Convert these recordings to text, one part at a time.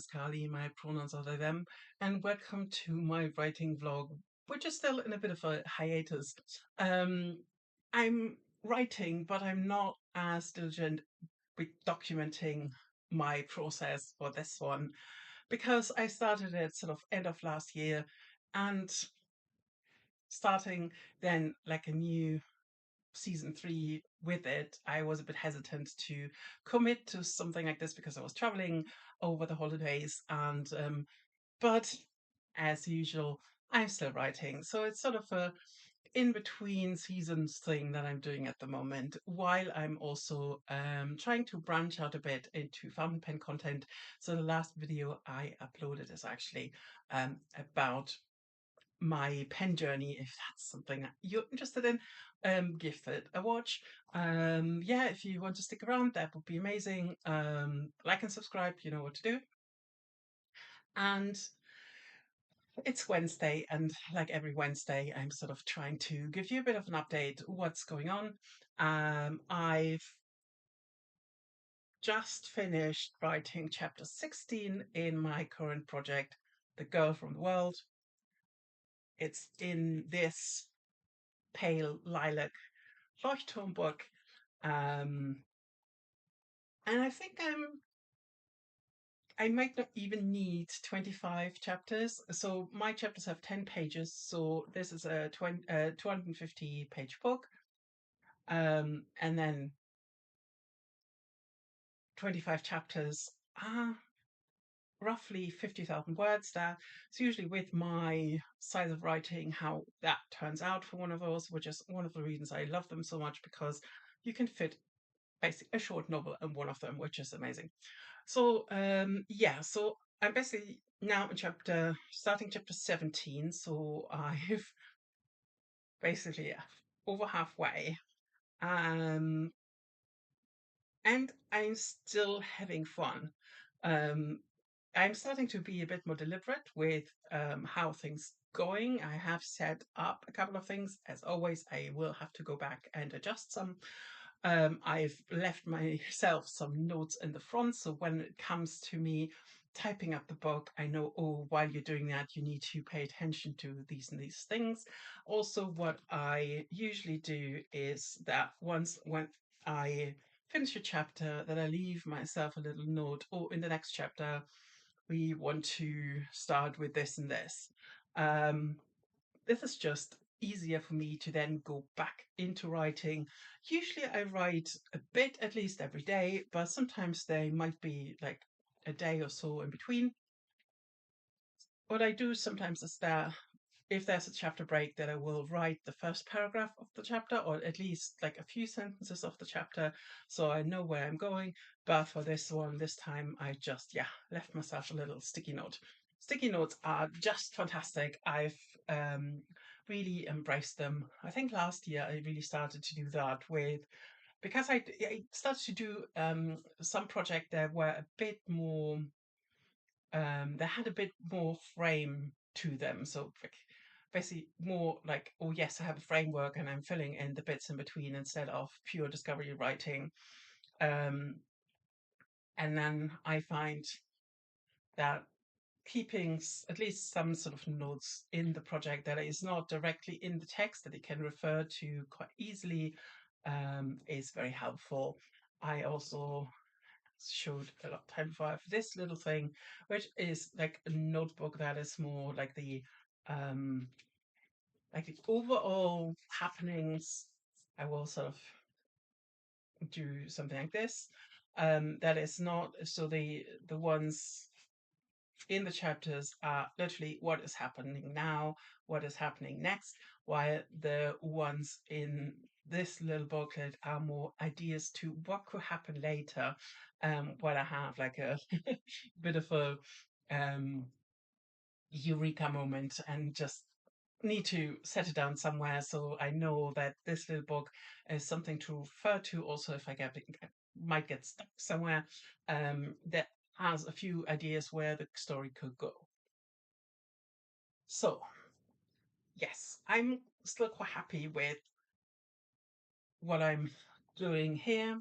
is Kali, my pronouns are they, them, and welcome to my writing vlog, which is still in a bit of a hiatus. Um, I'm writing, but I'm not as diligent with documenting my process for this one because I started it sort of end of last year and starting then like a new season 3 with it, I was a bit hesitant to commit to something like this because I was traveling over the holidays. And but as usual, I'm still writing, so it's sort of a in between seasons thing that I'm doing at the moment, while I'm also trying to branch out a bit into fountain pen content. So the last video I uploaded is actually about my pen journey. If that's something that you're interested in, give it a watch. Yeah, if you want to stick around, that would be amazing. Like and subscribe, you know what to do. And it's Wednesday, and like every Wednesday, I'm sort of trying to give you a bit of an update what's going on. I've just finished writing chapter 16 in my current project, The Girl from the World. It's in this pale lilac Leuchtturm book. Um, and I think I might not even need 25 chapters. So my chapters have 10 pages. So this is a 250 page book. And then 25 chapters are roughly 50,000 words there. So usually with my size of writing, how that turns out for one of those, which is one of the reasons I love them so much, because you can fit basically a short novel in one of them, which is amazing. So yeah, so I'm basically now in starting chapter 17. So I've basically over halfway. Um, and I'm still having fun. Um, I'm starting to be a bit more deliberate with how things going. I have set up a couple of things. As always, I will have to go back and adjust some. I've left myself some notes in the front, so when it comes to me typing up the book, I know, oh, while you're doing that, you need to pay attention to these and these things. Also, what I usually do is that once when I finish a chapter, that I leave myself a little note, or in the next chapter, we want to start with this and this. Um, this is just easier for me to then go back into writing. Usually I write a bit at least every day, but sometimes there might be like a day or so in between. What I do sometimes is that if there's a chapter break, that I will write the first paragraph of the chapter, or at least like a few sentences of the chapter, so I know where I'm going. But for this one, this time, I just, yeah, left myself a little sticky note. Sticky notes are just fantastic. I've really embraced them. I think last year I really started to do that with, because I started to do some project that were a bit more, they had a bit more frame to them. So like, basically more like, oh yes, I have a framework and I'm filling in the bits in between instead of pure discovery writing. Um, and then I find that keeping at least some sort of notes in the project that is not directly in the text, that it can refer to quite easily, is very helpful. I also showed a lot of time for this little thing, which is like a notebook that is more um like the overall happenings. I will sort of do something like this. That is not, so the ones in the chapters are literally what is happening now, what is happening next, while the ones in this little booklet are more ideas to what could happen later. While I have like a bit of a um, eureka moment and just need to set it down somewhere, so I know that this little book is something to refer to. Also, if I might get stuck somewhere, that has a few ideas where the story could go. So yes, I'm still quite happy with what I'm doing here.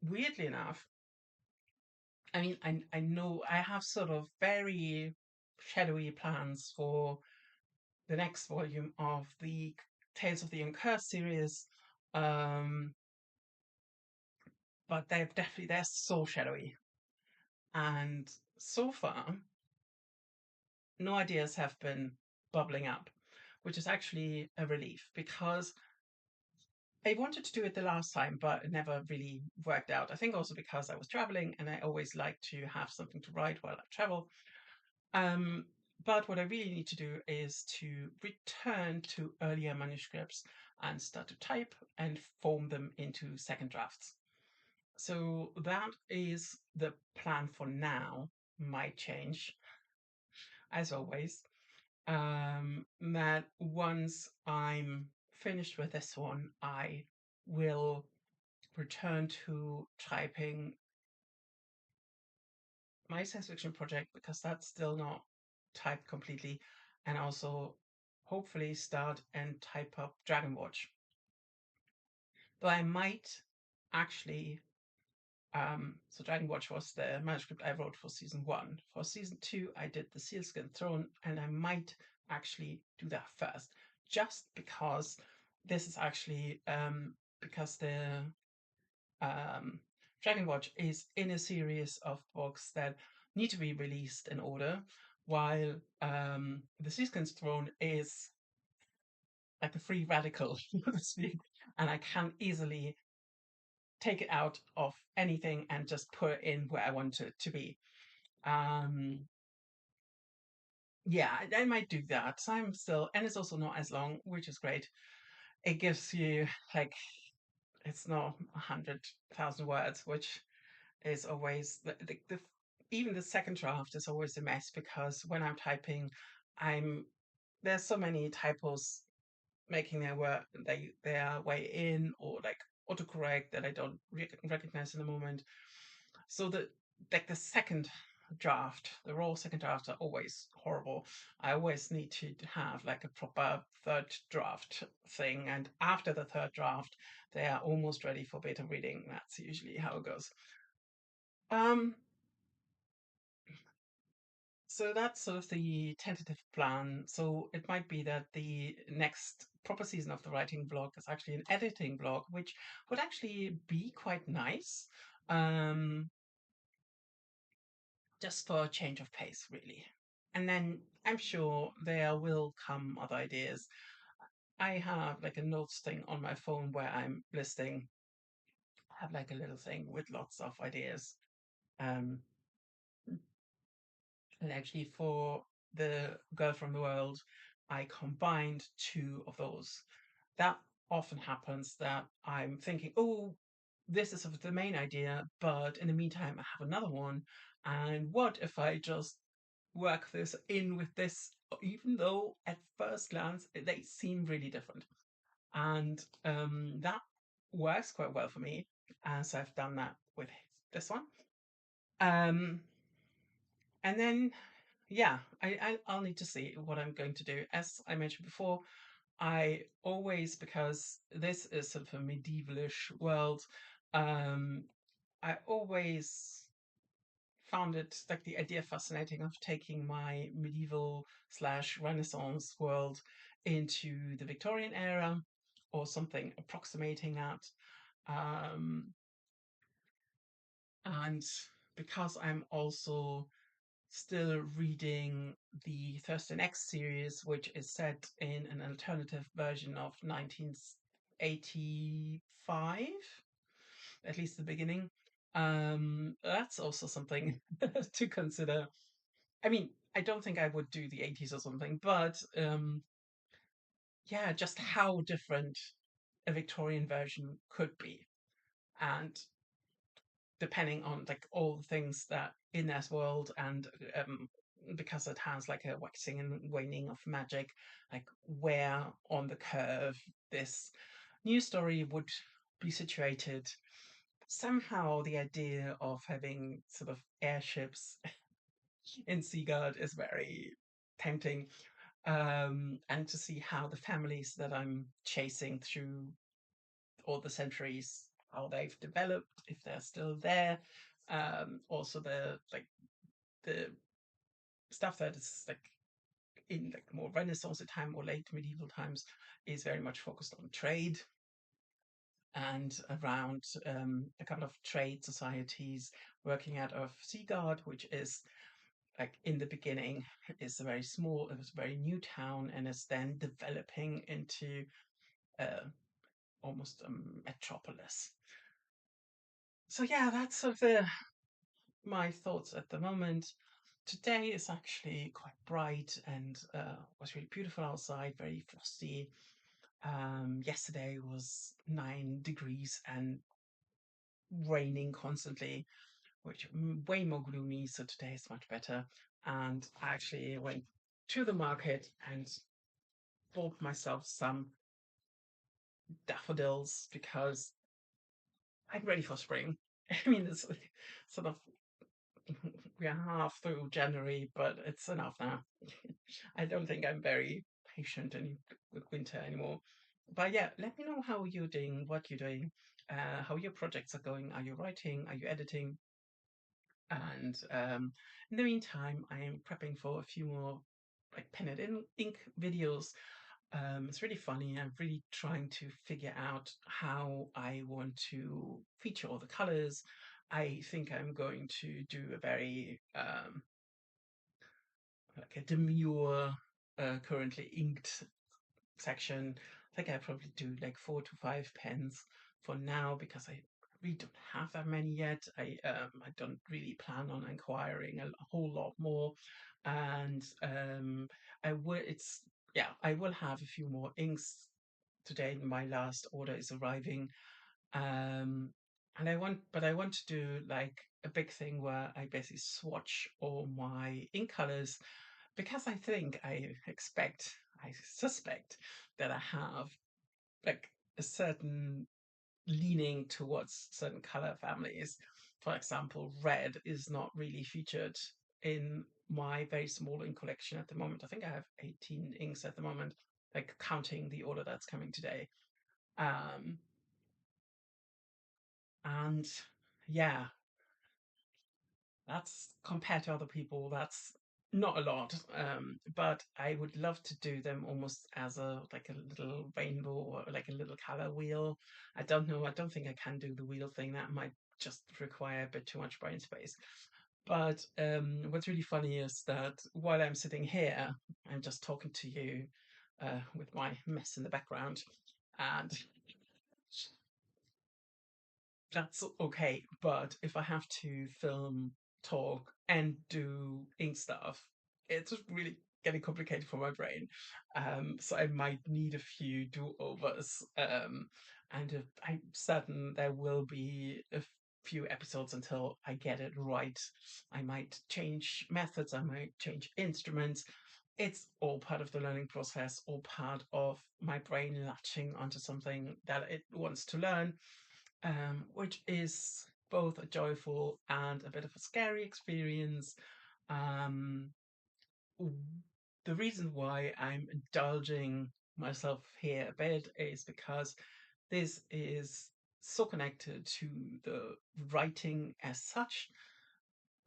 Weirdly enough, I mean, I know I have sort of very shadowy plans for the next volume of the Tales of the Uncursed series, um, but they're so shadowy, and so far no ideas have been bubbling up, which is actually a relief because I wanted to do it the last time, but it never really worked out. I think also because I was traveling and I always like to have something to write while I travel. Um, but what I really need to do is to return to earlier manuscripts and start to type and form them into second drafts. So that is the plan for now. Might change, as always. That once I'm finished with this one, I will return to typing my science fiction project because that's still not typed completely, and also hopefully start and type up Dragon Watch. But I might actually. So Dragon Watch was the manuscript I wrote for season one. For season two, I did the Sealskin Throne, and I might actually do that first, just because this is actually because the um, Dragon Watch is in a series of books that need to be released in order, while the Seaskin's Throne is like a free radical, so to speak, and I can easily take it out of anything and just put it in where I want it to be. Um, yeah, I might do that. So I'm still, and it's also not as long, which is great. It gives you like it's not 100,000 words, which is always even the second draft is always a mess because when I'm typing, I'm there's so many typos making their way in or like autocorrect that I don't recognize in the moment. So the second draft, the raw second drafts are always horrible. I always need to have like a proper third draft thing, and after the third draft, they are almost ready for beta reading. That's usually how it goes. Um, so that's sort of the tentative plan. So it might be that the next proper season of the writing blog is actually an editing blog, which would actually be quite nice. Um, just for a change of pace, really. And then I'm sure there will come other ideas. I have like a notes thing on my phone where I'm listing, I have like a little thing with lots of ideas. Um, and actually, for the Girl from the World, I combined two of those. That often happens that I'm thinking, oh, this is the main idea, but in the meantime, I have another one. And what if I just work this in with this, even though at first glance they seem really different? And that works quite well for me, as I've done that with this one. Um, and then, yeah, I'll need to see what I'm going to do. As I mentioned before, I always, because this is sort of a medievalish world, um, I always found it like the idea fascinating of taking my medieval slash Renaissance world into the Victorian era or something approximating that. Um, and because I'm also still reading the Thurston X series, which is set in an alternative version of 1985, at least the beginning. That's also something to consider. I mean, I don't think I would do the 80s or something, but yeah, just how different a Victorian version could be. And depending on like all the things that in this world and because it has like a waxing and waning of magic, like where on the curve this new story would be situated. Somehow the idea of having sort of airships in Seagard is very tempting. And to see how the families that I'm chasing through all the centuries, how they've developed, if they're still there. Also the stuff that is like in like more Renaissance time or late medieval times is very much focused on trade and around a couple of trade societies working out of Seagard, which is like in the beginning is a very small, it was a very new town and is then developing into uh, almost a metropolis. So yeah, that's sort of my thoughts at the moment. Today is actually quite bright and was really beautiful outside, very frosty. Yesterday was 9 degrees and raining constantly, which way more gloomy. So today is much better. And I actually went to the market and bought myself some daffodils because I'm ready for spring. I mean, it's sort of we are half through January, but it's enough now. I don't think I'm very patient with winter anymore. But yeah, let me know how you're doing, what you're doing, how your projects are going. Are you writing? Are you editing? And in the meantime, I am prepping for a few more like pen and ink videos. It's really funny. I'm really trying to figure out how I want to feature all the colors. I think I'm going to do a very like a demure, currently inked section. I think I probably do like 4 to 5 pens for now because I really don't have that many yet. I don't really plan on acquiring a whole lot more, and I will. It's yeah, I will have a few more inks today. My last order is arriving, and I want to do like a big thing where I basically swatch all my ink colors because I suspect that I have like a certain leaning towards certain color families. For example, red is not really featured in my very small ink collection at the moment. I think I have 18 inks at the moment, like counting the order that's coming today. Um, and yeah, that's compared to other people, that's not a lot. But I would love to do them almost as a like a little rainbow or like a little color wheel. I don't know. I don't think I can do the wheel thing. That might just require a bit too much brain space. But what's really funny is that while I'm sitting here, I'm just talking to you with my mess in the background, and that's okay. But if I have to film, talk, and do ink stuff, it's just really getting complicated for my brain. So I might need a few do-overs. And if I'm certain there will be a few episodes until I get it right. I might change methods, I might change instruments. It's all part of the learning process, all part of my brain latching onto something that it wants to learn, which is both a joyful and a bit of a scary experience. Um, the reason why I'm indulging myself here a bit is because this is so connected to the writing as such.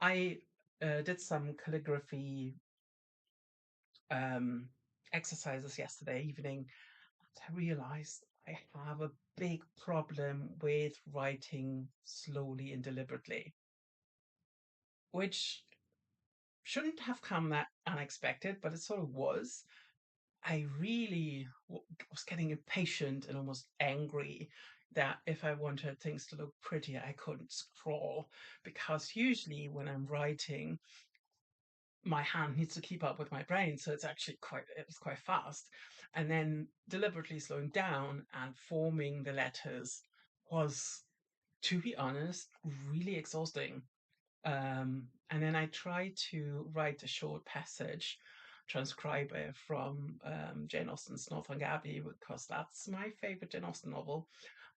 I did some calligraphy um, exercises yesterday evening. I realized I have a big problem with writing slowly and deliberately, which shouldn't have come that unexpected, but it sort of was. I really was getting impatient and almost angry that if I wanted things to look prettier, I couldn't scroll because usually when I'm writing, my hand needs to keep up with my brain, so it was quite fast. And then deliberately slowing down and forming the letters was, to be honest, really exhausting. And then I tried to write a short passage, transcribe it from Jane Austen's Northanger Abbey, because that's my favorite Jane Austen novel.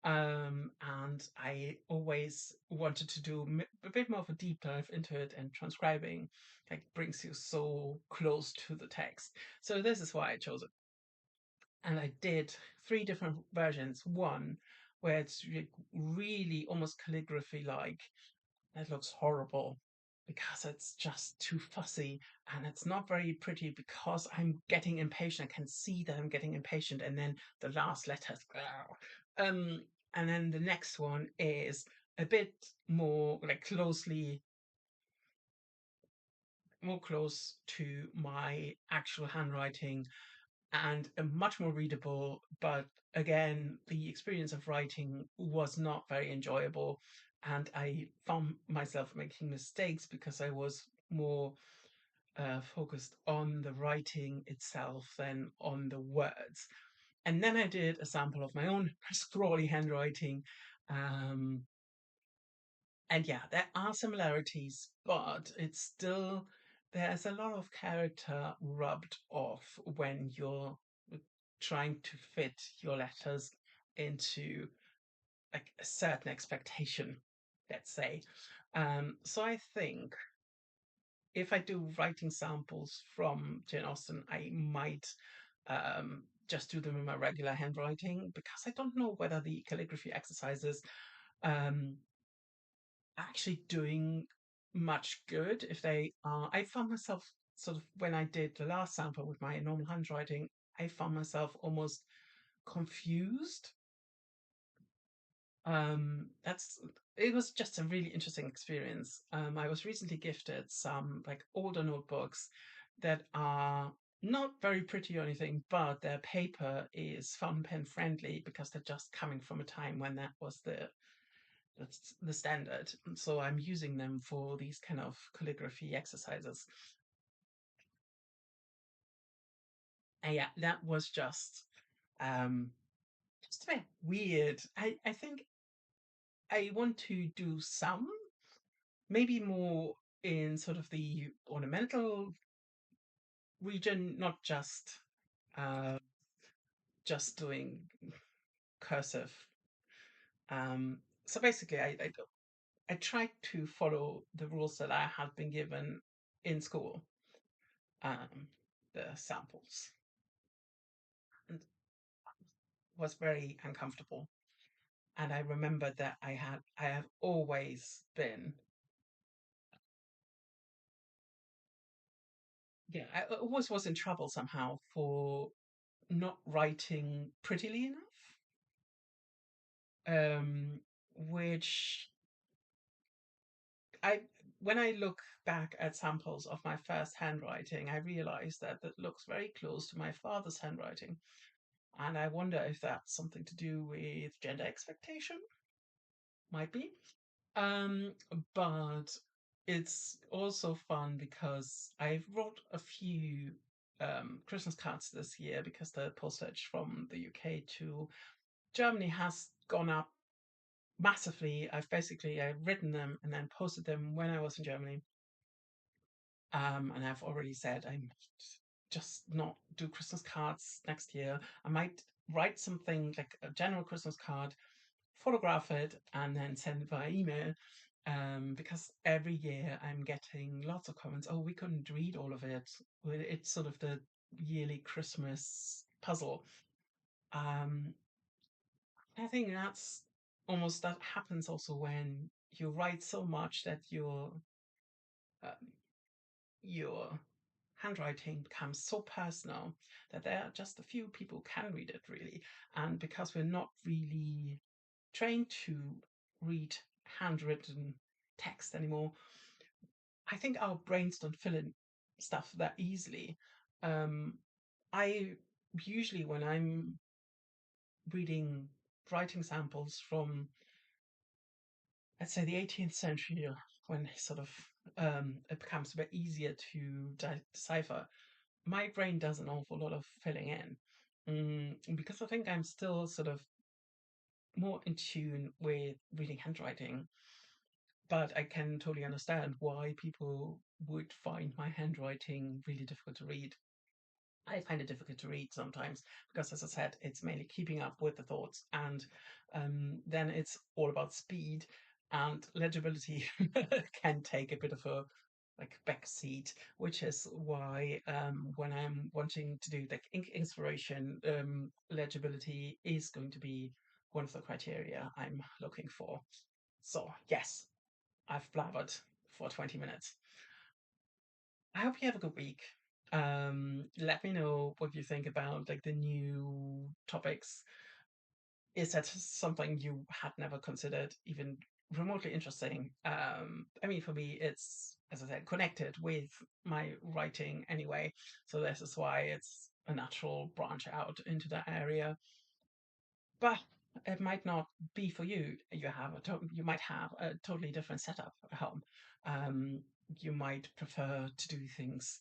And I always wanted to do a bit more of a deep dive into it, and transcribing like brings you so close to the text. So this is why I chose it. And I did 3 different versions. One where it's really almost calligraphy like, It looks horrible because it's just too fussy and it's not very pretty because I'm getting impatient. I can see that I'm getting impatient, and then the last letters. And then the next one is a bit more like more close to my actual handwriting and much more readable. But again, the experience of writing was not very enjoyable. And I found myself making mistakes because I was more focused on the writing itself than on the words. And then I did a sample of my own scrawly handwriting. Um, and yeah, there are similarities, but it's still, there's a lot of character rubbed off when you're trying to fit your letters into like a certain expectation, let's say. So I think if I do writing samples from Jane Austen, I might just do them in my regular handwriting because I don't know whether the calligraphy exercises um, actually doing much good if they are. I found myself sort of when I did the last sample with my normal handwriting, I found myself almost confused. That's it was just a really interesting experience. I was recently gifted some like older notebooks that are not very pretty or anything, but their paper is fountain pen friendly because they're just coming from a time when that was the standard. So I'm using them for these kind of calligraphy exercises. And yeah, that was um just a bit weird. I think I want to do some, maybe more in sort of the ornamental region, not uh just doing cursive. So basically I tried to follow the rules that I had been given in school, um, the samples, and was very uncomfortable. And I remember that I have always been, yeah, I always was in trouble somehow for not writing prettily enough. Which I, when I look back at samples of my first handwriting, I realize that that looks very close to my father's handwriting. And I wonder if that's something to do with gender expectation. Might be. Um, but it's also fun because I wrote a few Christmas cards this year because the postage from the UK to Germany has gone up massively. I've written them and then posted them when I was in Germany. And I've already said I might just not do Christmas cards next year. I might write something like a general Christmas card, photograph it, and then send it via email. Because every year I'm getting lots of comments. Oh, we couldn't read all of it. It's sort of the yearly Christmas puzzle. Um, I think that's almost that happens also when you write so much that um, your handwriting becomes so personal that there are just a few people can read it really. And because we're not really trained to read handwritten text anymore, I think our brains don't fill in stuff that easily. Um, I usually, when I'm reading writing samples from, let's say, the 18th century, when sort of it becomes a bit easier to decipher, my brain does an awful lot of filling in. Because I think I'm still sort of more in tune with reading handwriting, but I can totally understand why people would find my handwriting really difficult to read. I find it difficult to read sometimes because, as I said, it's mainly keeping up with the thoughts, and then it's all about speed, and legibility can take a bit of a like back seat, which is why when I'm wanting to do like ink inspiration, legibility is going to be one of the criteria I'm looking for. So yes, I've blabbered for 20 minutes. I hope you have a good week. Let me know what you think about like the new topics. Is that something you had never considered, even remotely interesting? I mean, for me, it's, as I said, connected with my writing anyway. So this is why it's a natural branch out into that area. But it might not be for you. You might have a totally different setup at home. Um, you might prefer to do things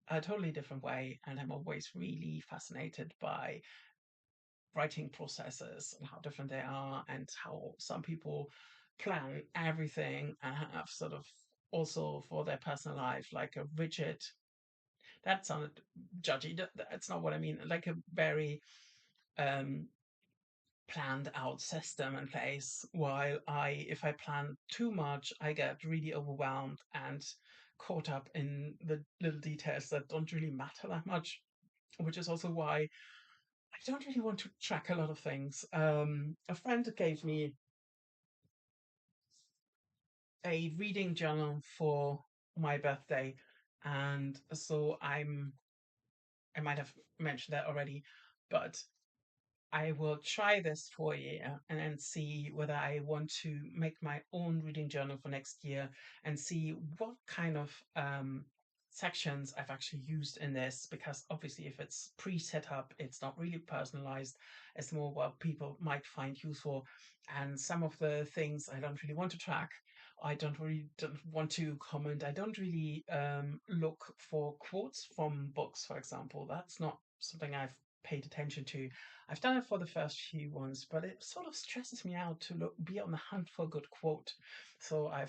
a totally different way, and I'm always really fascinated by writing processes and how different they are, and how some people plan everything and have sort of also for their personal life like a rigid, that sounded judgy, that's not what I mean, like a very um planned out system in place, while if I plan too much, I get really overwhelmed and caught up in the little details that don't really matter that much, which is also why I don't really want to track a lot of things. A friend gave me a reading journal for my birthday, and so I might have mentioned that already, but I will try this for a year and then see whether I want to make my own reading journal for next year and see what kind of sections I've actually used in this. Because obviously, if it's pre set up, it's not really personalized. It's more what people might find useful. And some of the things I don't really want to track. I don't want to comment. I don't really look for quotes from books, for example. That's not something I've paid attention to. I've done it for the first few ones, but it sort of stresses me out to be on the hunt for a good quote. So I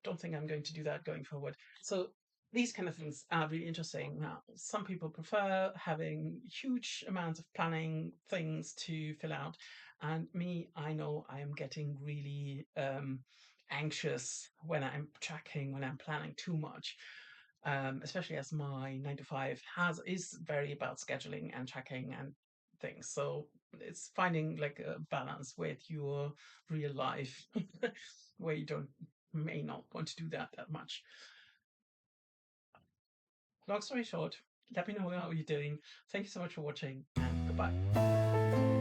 don't think I'm going to do that going forward. So these kind of things are really interesting. Now, some people prefer having huge amounts of planning things to fill out. And me, I know I am getting really anxious when I'm tracking, when I'm planning too much. Especially as my 9 to 5 is very about scheduling and tracking and things. So it's finding like a balance with your real life where you don't may not want to do that much. Long story short, let me know how you're doing. Thank you so much for watching, and goodbye.